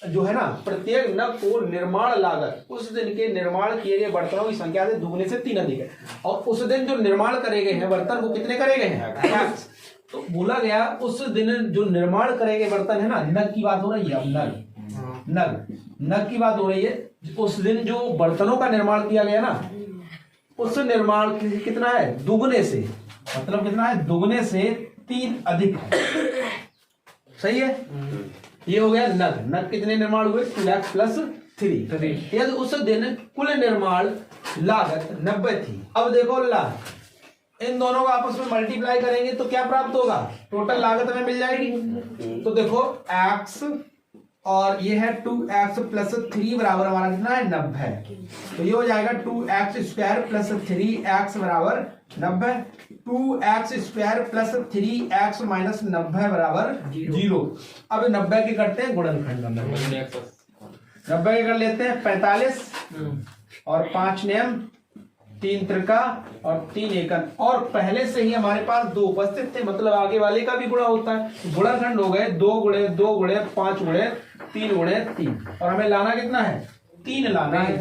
जो है ना, प्रत्येक नग को निर्माण लागत उस दिन के निर्माण किए गए बर्तनों की संख्या से दुगने से 3 अधिक है। और उस दिन जो निर्माण करे गए हैं बर्तन, वो कितने करे गए हैं, एक्स। तो बोला गया उस दिन जो निर्माण करे गए बर्तन है ना, नग की बात हो रही है, अब नग की बात हो रही है। उस दिन जो बर्तनों का निर्माण किया गया ना, उस निर्माण कितना है, दुगने से, मतलब कितना है, दुगने से 3 अधिक है। सही है, ये हो गया नग कितने निर्माण हुए, 2x प्लस 3। यदि उस दिन कुल निर्माण लागत 90 थी। अब देखो इन दोनों को आपस में मल्टीप्लाई करेंगे तो क्या प्राप्त होगा, टोटल लागत हमें मिल जाएगी। तो देखो x और ये है 2x प्लस 3 बराबर हमारा कितना है 90। तो ये हो जाएगा 2x स्क्वायर प्लस 3x बराबर 90। 2x square plus 3x minus 90 बराबर 0। अब 90 के करते हैं गुणनखंड। 90 के कर लेते हैं 45 और 5 नियम 3 त्रिका और 3 एकन, और पहले से ही हमारे पास 2 उपस्थित थे, मतलब आगे वाले का भी गुणा होता है। गुणनखंड हो गए 2 गुणे 2 गुणे 5 गुणे 3 गुणे 3, और हमें लाना कितना है 3 लाना है।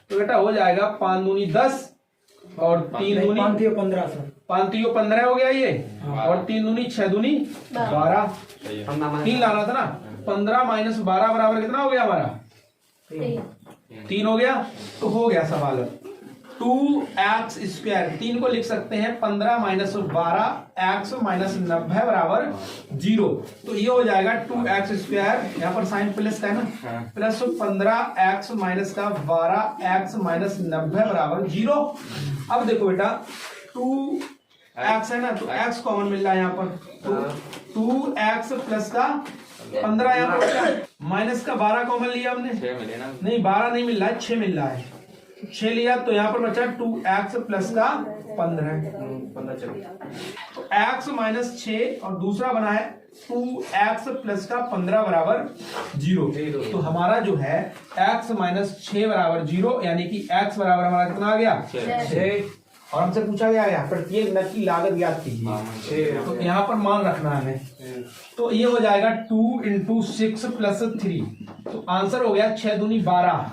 तो बेटा हो जाएगा 5 दूनी 10 और 3 दूनी 15 5 15 हो गया ये, और 3 दूनी 6 दूनी 12। 3 लाना था ना। 15 माइनस 12 बराबर कितना हो गया हमारा 3 हो गया। तो हो गया सवाल 2x स्क्वायर, 3 को लिख सकते हैं 15 माइनस 12x माइनस 90 बराबर 0। तो ये हो जाएगा 2x स्क्वायर, यहाँ पर साइन प्लस का है ना, प्लस 15x माइनस का 12x माइनस 90 बराबर 0। अब देखो बेटा 2x है ना, तो x कॉमन मिल रहा है यहाँ पर, तो 2x प्लस का 15 यहाँ पर माइनस का 12 कॉमन लिया हमने, नहीं 12 नहीं मिल रहा है 6 मिल रहा है, 6 लिया तो यहाँ पर बचा 2x प्लस का 15। तो x माइनस 6 और दूसरा बना है 2x प्लस का 15 बराबर 0। तो हमारा जो है x माइनस 6 बराबर 0, यानी कि x बराबर हमारा कितना आ गया 6। और हमसे पूछा गया है प्रत्येक नग की लागत ज्ञात कीजिए, तो यहाँ पर मान रखना है हमें। तो ये हो जाएगा 2 इंटू 6 प्लस 3, तो आंसर हो गया 6 दूनी 12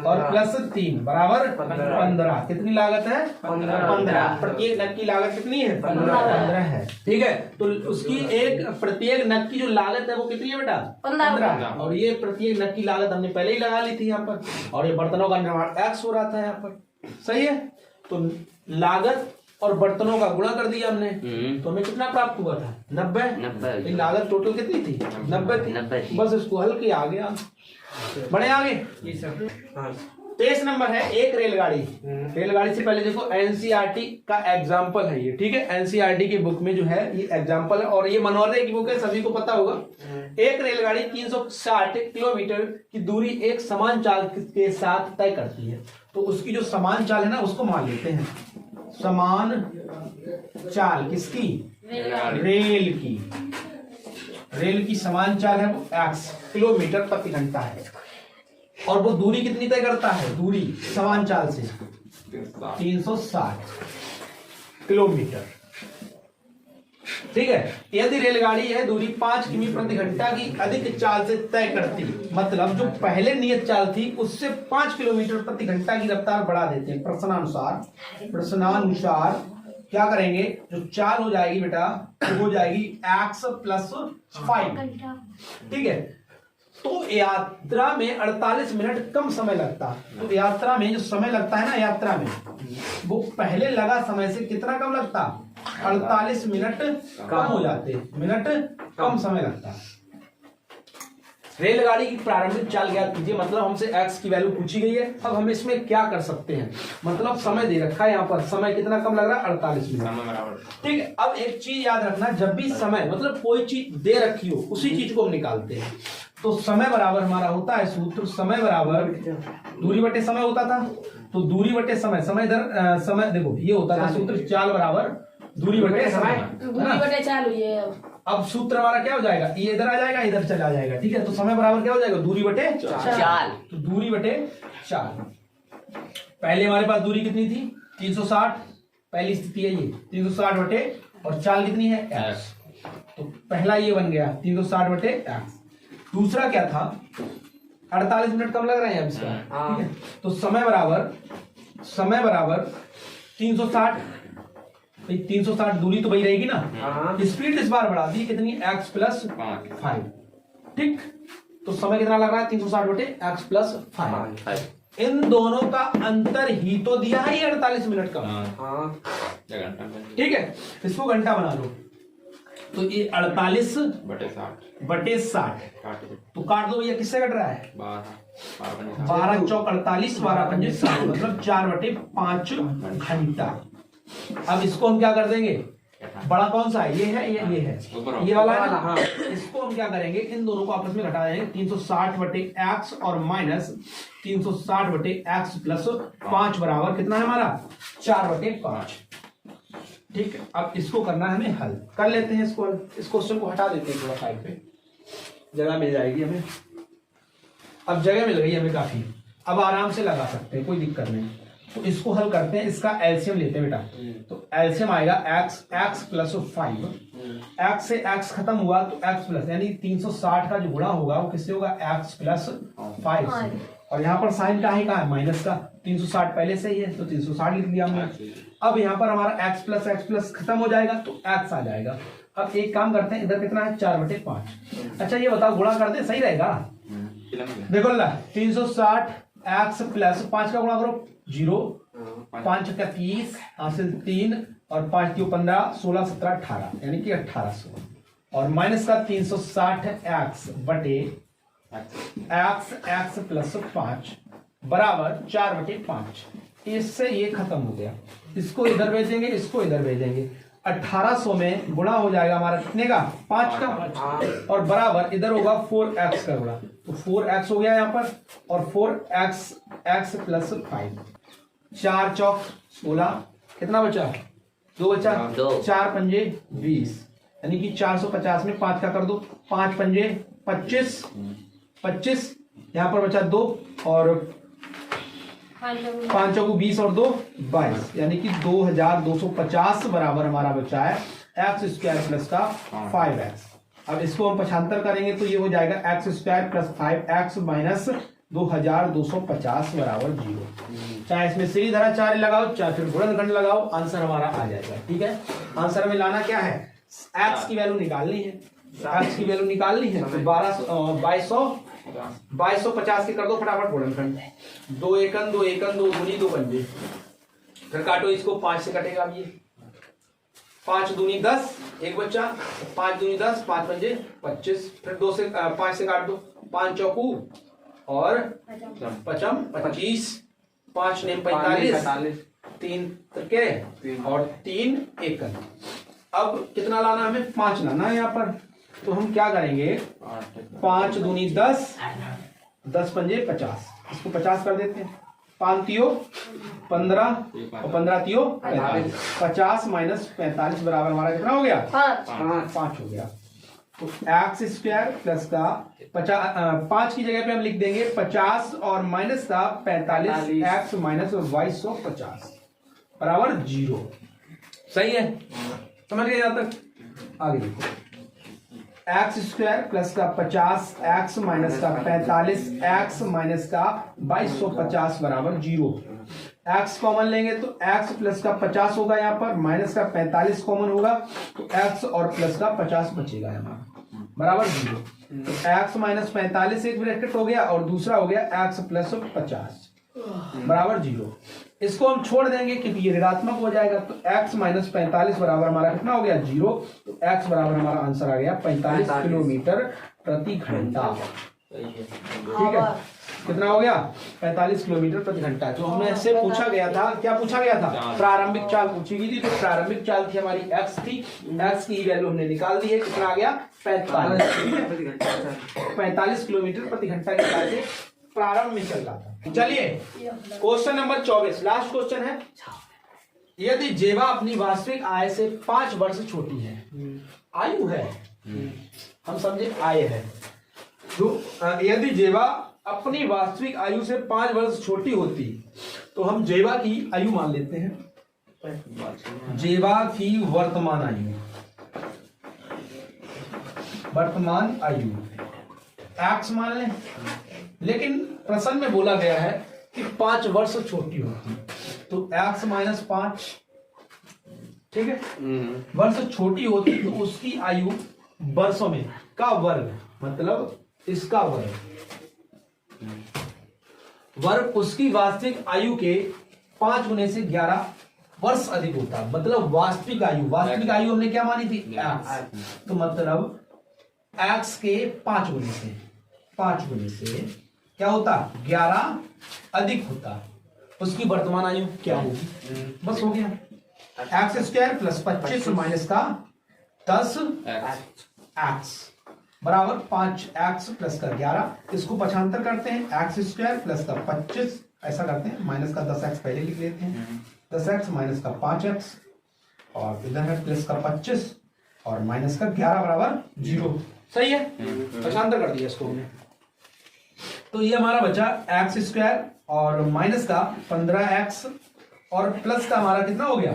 और प्लस 3 बराबर 15। कितनी लागत है 15। प्रत्येक नग की लागत कितनी है 15 है, ठीक है। तो उसकी एक प्रत्येक नग की जो लागत है वो कितनी है बेटा 15, और ये प्रत्येक नग की लागत हमने पहले ही लगा ली थी यहाँ पर, और ये बर्तनों का निर्माण x हो रहा था यहाँ पर, सही है। तो लागत और बर्तनों का गुणा कर दिया हमने, तो हमें कितना प्राप्त हुआ था 90। लागत टोटल कितनी थी 90 थी। बस इसको हल किया, आ गया। बढ़े आगे। 23 नंबर है एक रेलगाड़ी। रेलगाड़ी से पहले देखो एनसीईआरटी का एग्जाम्पल है ये, ठीक है। एनसीईआरटी की बुक में जो है ये एग्जाम्पल है, और ये मनोरय की बुक है, सभी को पता होगा। एक रेलगाड़ी 360 किलोमीटर की दूरी एक समान चाल के साथ तय करती है। तो उसकी जो समान चाल है ना उसको मान लेते हैं। समान चाल किसकी रेल की, रेल की समान चाल है वो x किलोमीटर प्रति घंटा है, और वो दूरी कितनी तय करता है, दूरी समान चाल से 360 किलोमीटर, ठीक है। यदि रेलगाड़ी है दूरी 5 किमी प्रति घंटा की अधिक चाल से तय करती, मतलब जो पहले नियत चाल थी उससे 5 किलोमीटर प्रति घंटा की रफ्तार बढ़ा देते हैं प्रश्नानुसार क्या करेंगे, जो चाल हो जाएगी बेटा वो हो जाएगी x प्लस 5, ठीक है। तो यात्रा में 48 मिनट कम समय लगता है। तो यात्रा में जो समय लगता है ना, यात्रा में वो पहले लगा समय से कितना कम लगता, 48 मिनट कम हो जाते, मिनट कम समय लगता। रेलगाड़ी की प्रारंभिक चाल ज्ञात कीजिए, मतलब हमसे x की वैल्यू पूछी गई है। अब हम इसमें क्या कर सकते हैं, मतलब समय दे रखा है यहाँ पर, समय कितना कम लग रहा है 48 मिनट, ठीक है। अब एक चीज याद रखना, जब भी समय मतलब कोई चीज दे रखी हो उसी चीज को हम निकालते हैं। तो समय बराबर हमारा होता है सूत्र, समय बराबर दूरी बटे समय होता था। तो दूरी बटे समय, समय इधर समय देखो ये होता था सूत्र, चाल बराबर दूरी बटे समय, दूरी बटे चाल हुई है। अब सूत्र हमारा क्या हो जाएगा, ये इधर आ जाएगा, इधर चला जाएगा, ठीक है। तो समय बराबर क्या हो जाएगा, दूरी बटे चाल। तो दूरी बटे चाल, पहले हमारे पास दूरी कितनी थी 360, पहली स्थिति है ये 360 बटे, और चाल कितनी है x। तो पहला ये बन गया 360 बटे x। दूसरा क्या था 48 मिनट कम लग रहे हैं अब इसका, ठीक है। तो समय बराबर 360, 360 दूरी तो वही रहेगी ना, स्पीड इस बार बढ़ा दी कितनी x प्लस 5, ठीक। तो समय कितना लग रहा है 360 बटे x प्लस 5। इन दोनों का अंतर ही तो दिया है 48 मिनट का, ठीक है। इसको घंटा बना लो, तो ये 48 बटे 60, तो काट दो भैया, किससे कट रहा है 12 चौक 48, 12 पंजे 60, मतलब 4/5 घंटा। अब इसको हम क्या कर देंगे बड़ा कौन सा है? ये है, ये है, ऊपर ये वाला है ना? हाँ। इसको हम क्या करेंगे, इन दोनों को आपस में घटा देंगे, 360 बटे एक्स और माइनस 360 बटे एक्स प्लस 5 बराबर कितना है हमारा? 4 बटे 5। ठीक है, अब इसको करना है हमें हल। कर लेते हैं इसको हल। इस क्वेश्चन को हटा देते हैं थोड़ा साइड पे, जगह मिल जाएगी हमें। अब जगह मिल गई हमें काफी, अब आराम से लगा सकते हैं, कोई दिक्कत नहीं। तो इसको हल करते हैं, इसका एलसीएम लेते हैं बेटा। तो एलसीएम आएगा एक्स प्लस 5। एक्स से एक्स खत्म हुआ तो एक्स प्लस, यानी 360 का जो गुणा होगा वो किससे होगा? एक्स प्लस 5 से। और यहाँ पर साइन का है माइनस का, 360 पहले से ही है तो 360 लिख दिया हमने। अब यहाँ पर हमारा एक्स प्लस खत्म हो जाएगा तो एक्स आ जाएगा। अब एक काम करते हैं, इधर कितना है? 4 बटे 5। अच्छा ये बताओ, गुणा कर दे, सही रहेगा? देखो ला 360 एक्स प्लस 5 का गुणा करो 0, 5 का 30, हासिल 3 और 5 की 15, 16 17 18, यानी कि 1800। और माइनस का 360 एक्स बटे एक्स प्लस 5 बराबर 4 बटे 5। इससे ये खत्म हो गया, इसको इधर भेजेंगे, इसको इधर भेजेंगे। 1800 में गुणा हो जाएगा हमारा कितने का? 5 का, और बराबर इधर होगा 4x का गुणा, तो 4x हो गया यहाँ पर, और 4x प्लस 5, 4 चौक 16, कितना बचा? 2 बचा, 4 पंजे 20, यानी कि 450 में 5 का कर दो, 5 पंजे 25, 25 यहाँ पर बचा 2, और 5 चौको 20 और 2 22, यानी कि 2250 बराबर हमारा बचा है एक्स स्क्वायर प्लस का 5x। अब इसको हम पक्षांतर करेंगे तो ये हो जाएगा x square plus 5x minus 2250 बराबर 0। चाहे इसमें सीधी धारा 4 लगाओ, चाहे फिर गुणनखंड लगाओ, आंसर हमारा आ जाएगा। ठीक है, आंसर हमें लाना क्या है? एक्स की वैल्यू निकालनी है। एक्स की वैल्यू निकालनी है तो 2250 के कर दो फटाफट गुणनखंड। 2 एकन 2 एकन 2 दूनी 2 पंजे, फिर काटो इसको, 5 से कटेगा। अब ये 5 दूनी 10, एक बच्चा, 5 दूनी 10, 5 पंजे 25, फिर 2 से 5 से काट दो, 5 चौकू और पचम 25, 5 नेम 45, 3 त्रिके और 3 एकन। अब कितना लाना हमें? 5 लाना है यहाँ पर। तो हम क्या करेंगे, 5 दूनी 10, 10 पंजे 50, इसको 50 कर देते हैं। 5 तियो 15 और 15 तियो 45, 50 माइनस 45 बराबर हमारा कितना हो गया? 5 हो गया। तो एक्स स्क्वायर प्लस का 5 की जगह पे हम लिख देंगे 50 और माइनस का 45, एक्स माइनस 2250 बराबर 0। सही है, समझ गए यहाँ तक? आगे देखो, एक्स स्क्वायर प्लस का 50, एक्स माइनस का 45, एक्स माइनस का 2250 बराबर 0। एक्स कॉमन लेंगे तो एक्स प्लस का 50 होगा यहाँ पर, माइनस का 45 कॉमन होगा तो एक्स और प्लस का 50 बचेगा यहाँ बराबर 0। तो एक्स माइनस 45 एक ब्रैकेट हो गया और दूसरा हो गया एक्स प्लस 50 बराबर 0। इसको हम छोड़ देंगे क्योंकि ये ऋणात्मक हो जाएगा, तो x माइनस 45 बराबर हमारा कितना हो गया? 0। तो x बराबर हमारा आंसर आ गया 45 किलोमीटर प्रति घंटा। ठीक है, कितना हो गया? 45 किलोमीटर प्रति घंटा। जो हमें से पूछा गया था, क्या पूछा गया था? प्रारंभिक चाल पूछी गई थी। तो प्रारंभिक चाल थी हमारी x थी, x की वैल्यू हमने निकाल दी है, कितना आ गया? 45 किलोमीटर प्रति घंटा के हिसाब से प्रारंभ में चल रहा था। चलिए क्वेश्चन नंबर 24, लास्ट क्वेश्चन है। यदि जेवा अपनी वास्तविक आय से 5 वर्ष छोटी है, आयु है, हम समझे आय है, तो यदि जेवा अपनी वास्तविक आयु से 5 वर्ष छोटी होती तो हम जेवा की आयु मान लेते हैं। जेवा की वर्तमान आयु एक्स मान लें, लेकिन प्रश्न में बोला गया है कि 5 वर्ष छोटी होती, तो x माइनस 5, ठीक है, वर्ष छोटी होती तो उसकी आयु वर्षों में का वर्ग, मतलब इसका वर्ग उसकी वास्तविक आयु के 5 गुने से 11 वर्ष अधिक होता। मतलब वास्तविक आयु हमने क्या मानी थी? x। तो मतलब x के 5 गुने से क्या होता? 11 अधिक होता। उसकी वर्तमान आयु क्या होगी? बस हो गया। एक्स स्क्वायर प्लस 25 माइनस का 10 एक्स बराबर 5x प्लस का 11। इसको पक्षांतर करते हैं, एक्स स्क्वायर प्लस का 25 ऐसा करते हैं, माइनस का 10x पहले लिख लेते हैं, 10x माइनस का 5x और इधर है प्लस का 25 और माइनस का 11 बराबर 0। सही है, पक्षांतर कर दिया इसको हमने। तो ये हमारा बचा एक्स स्क्वायर और माइनस का 15x और प्लस का हमारा कितना हो गया,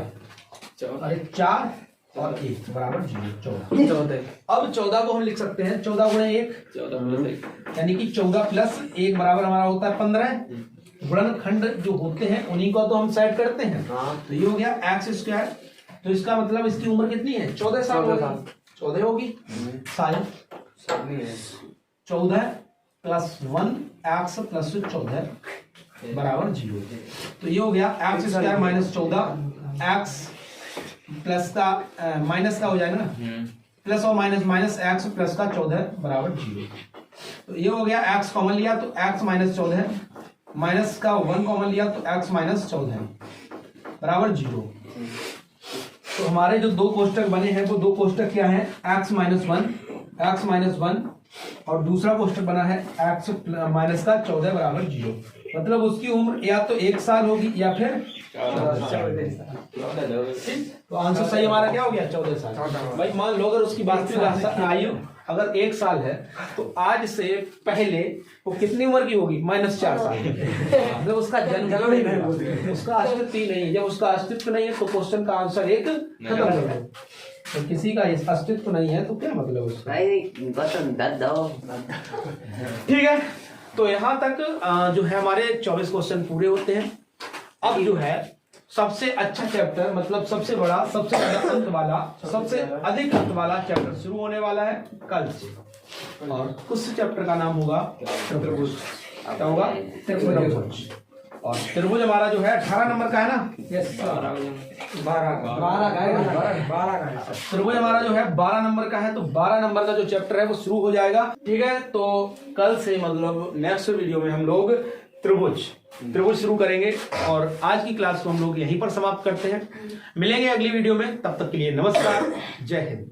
अरे 4 और 1 बराबर 0, 14। अब 14 को हम लिख सकते हैं 14 गुणे 1 यानी कि 14 प्लस 1 बराबर हमारा होता है 15। गुणनखंड जो होते हैं उन्हीं को तो हम सेट करते हैं। तो ये हो गया एक्स स्क्वायर, तो इसका मतलब इसकी उम्र कितनी है, 14 साल होगी, 14 होगी साल 14 प्लस 1 एक्स प्लस 14 बराबर 0। तो ये हो गया x square minus 14 x plus का माइनस का हो जाएगा ना, प्लस और माइनस माइनस एक्स प्लस का 14 बराबर 0। तो ये हो गया एक्स कॉमन लिया तो एक्स माइनस 14 माइनस का 1 कॉमन लिया तो एक्स माइनस 14 बराबर 0। तो हमारे जो दो कोष्टक बने हैं वो दो कोष्टक क्या है, एक्स माइनस 1 और दूसरा कोष्टक बना है एक्स माइनस का 14 बराबर 0। मतलब उसकी उम्र या तो 1 साल होगी या फिर 14 साल। तो आंसर सही हमारा क्या हो गया, 14 साल। भाई मान लो अगर उसकी वास्तविक आयु अगर 1 साल है तो आज से पहले वो कितनी उम्र की होगी, -4 साल। मतलब उसका जन्म नहीं है, उसका अस्तित्व ही नहीं। जब उसका अस्तित्व नहीं है तो क्वेश्चन का आंसर 1 खत्म हो गया। तो किसी का अस्तित्व नहीं है तो क्या मतलब उसका। ठीक है, तो यहाँ तक जो है हमारे 24 क्वेश्चन पूरे होते हैं। अब जो है सबसे अच्छा चैप्टर, मतलब सबसे बड़ा, सबसे ज्यादा अंत वाला, सबसे अधिक अंत वाला चैप्टर शुरू होने वाला है कल से। और उस चैप्टर का नाम होगा त्रिभुज। क्या होगा, त्रिभुज। और त्रिभुज हमारा जो है 18 नंबर का है ना, यस 12 का। त्रिभुज हमारा जो है 12 नंबर का है। तो 12 नंबर का जो चैप्टर है वो शुरू हो जाएगा। ठीक है, तो कल से मतलब नेक्स्ट वीडियो में हम लोग त्रिभुज शुरू करेंगे। और आज की क्लास को हम लोग यहीं पर समाप्त करते हैं। मिलेंगे अगली वीडियो में, तब तक के लिए नमस्कार, जय हिंद।